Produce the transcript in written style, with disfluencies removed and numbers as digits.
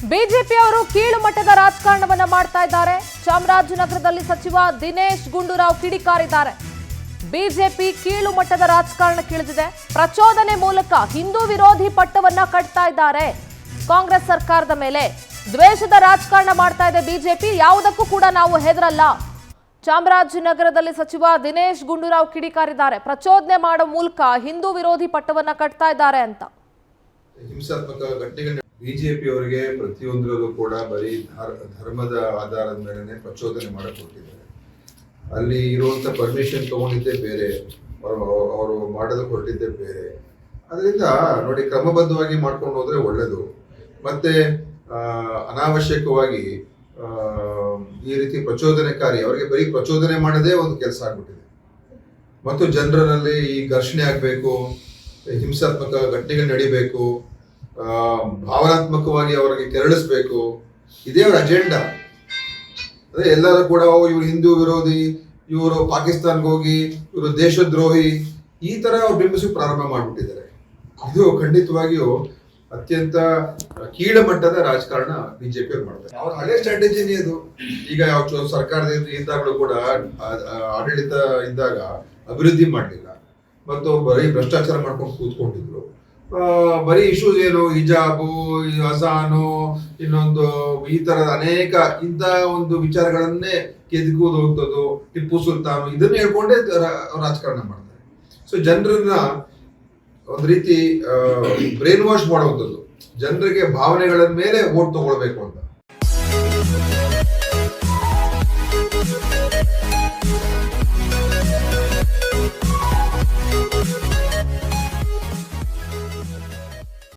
ಬಿಜೆಪಿಯವರು ಕೀಳು ಮಟ್ಟದ ರಾಜಕಾರಣವನ್ನ ಮಾಡ್ತಾ ಇದ್ದಾರೆ. ಚಾಮರಾಜನಗರದಲ್ಲಿ ಸಚಿವ ದಿನೇಶ್ ಗುಂಡೂರಾವ್ ಕಿಡಿಕಾರಿದ್ದಾರೆ. ಬಿಜೆಪಿ ಕೀಳು ಮಟ್ಟದ ರಾಜಕಾರಣಕ್ಕಿಳಿದಿದೆ. ಪ್ರಚೋದನೆ ಮೂಲಕ ಹಿಂದೂ ವಿರೋಧಿ ಪಟ್ಟವನ್ನ ಕಟ್ತಾ ಇದ್ದಾರೆ. ಕಾಂಗ್ರೆಸ್ ಸರ್ಕಾರದ ಮೇಲೆ ದ್ವೇಷದ ರಾಜಕಾರಣ ಮಾಡ್ತಾ ಇದೆ ಬಿಜೆಪಿ. ಯಾವುದಕ್ಕೂ ಕೂಡ ನಾವು ಹೆದರಲ್ಲ. ಚಾಮರಾಜನಗರದಲ್ಲಿ ಸಚಿವ ದಿನೇಶ್ ಗುಂಡೂರಾವ್ ಕಿಡಿಕಾರಿದ್ದಾರೆ. ಪ್ರಚೋದನೆ ಮಾಡೋ ಮೂಲಕ ಹಿಂದೂ ವಿರೋಧಿ ಪಟ್ಟವನ್ನ ಕಟ್ತಾ ಇದ್ದಾರೆ ಅಂತ. ಹಿಂಸಾತ್ಮಕ ಘಟನೆಗಳನ್ನ ಬಿಜೆಪಿ ಅವರಿಗೆ ಪ್ರತಿಯೊಂದರಲ್ಲೂ ಕೂಡ ಬರೀ ಧರ್ಮದ ಆಧಾರದ ಮೇಲೆ ಪ್ರಚೋದನೆ ಮಾಡಕ್ ಕೊಟ್ಟಿದ್ದಾರೆ. ಅಲ್ಲಿ ಇರುವಂತ ಪರ್ಮಿಷನ್ ತಗೊಂಡಿದ್ದೇ ಬೇರೆ, ಅವರು ಮಾಡಲು ಹೊರಟಿದ್ದೇ ಬೇರೆ. ಅದರಿಂದ ನೋಡಿ, ಕ್ರಮಬದ್ಧವಾಗಿ ಮಾಡ್ಕೊಂಡು ಹೋದ್ರೆ ಒಳ್ಳೇದು. ಮತ್ತೆ ಅನಾವಶ್ಯಕವಾಗಿ ಈ ರೀತಿ ಪ್ರಚೋದನೆಕಾರಿ ಅವರಿಗೆ ಬರೀ ಪ್ರಚೋದನೆ ಮಾಡದೇ ಒಂದು ಕೆಲಸ ಆಗ್ಬಿಟ್ಟಿದೆ. ಮತ್ತು ಜನರಲ್ಲಿ ಈ ಘರ್ಷಣೆ ಆಗಬೇಕು, ಹಿಂಸಾತ್ಮಕ ಘಟನೆಗಳು ನಡಿಬೇಕು, ಭಾವನಾತ್ಮಕವಾಗಿ ಅವರಿಗೆ ಕೆರಳಿಸ್ಬೇಕು, ಇದೇ ಅವರ ಅಜೆಂಡಾ. ಅದೇ ಎಲ್ಲರೂ ಕೂಡ ಇವರು ಹಿಂದೂ ವಿರೋಧಿ, ಇವರು ಪಾಕಿಸ್ತಾನ್ಗೆ ಹೋಗಿ ಇವರು ದೇಶದ್ರೋಹಿ, ಈ ತರ ಅವ್ರು ಬಿಂಬಿಸಿ ಪ್ರಾರಂಭ ಮಾಡಿಬಿಟ್ಟಿದ್ದಾರೆ. ಇದು ಖಂಡಿತವಾಗಿಯೂ ಅತ್ಯಂತ ಕೀಳು ಮಟ್ಟದ ರಾಜಕಾರಣ ಬಿಜೆಪಿ ಅವ್ರು ಮಾಡ್ತಾರೆ. ಅವ್ರ ಹಳೆ ಸ್ಟ್ರಾಟಜಿನೇ ಅದು. ಈಗ ಯಾವ ಸರ್ಕಾರದ ಇದ್ದಾಗಲೂ ಕೂಡ ಆಡಳಿತ ಇದ್ದಾಗ ಅಭಿವೃದ್ಧಿ ಮಾಡಲಿಲ್ಲ ಮತ್ತು ಬರೀ ಭ್ರಷ್ಟಾಚಾರ ಮಾಡ್ಕೊಂಡು ಕೂತ್ಕೊಂಡಿದ್ರು. ಬರೀ ಇಶ್ಯೂಸ್ ಏನು, ಹಿಜಾಬು, ಅಜಾನು, ಇನ್ನೊಂದು ಈ ತರದ ಅನೇಕ ಇಂಥ ಒಂದು ವಿಚಾರಗಳನ್ನೇ ಕೆದಕುವುದು, ಟಿಪ್ಪು ಸುಲ್ತಾನು, ಇದನ್ನ ಹೇಳ್ಕೊಂಡೇ ರಾಜಕಾರಣ ಮಾಡ್ತಾರೆ. ಸೊ ಜನರನ್ನ ಒಂದು ರೀತಿ ಬ್ರೈನ್ ವಾಶ್ ಮಾಡುವಂಥದ್ದು, ಜನರಿಗೆ ಭಾವನೆಗಳ ಮೇಲೆ ಓಟ್ ತಗೊಳ್ಬೇಕು ಅಂತ.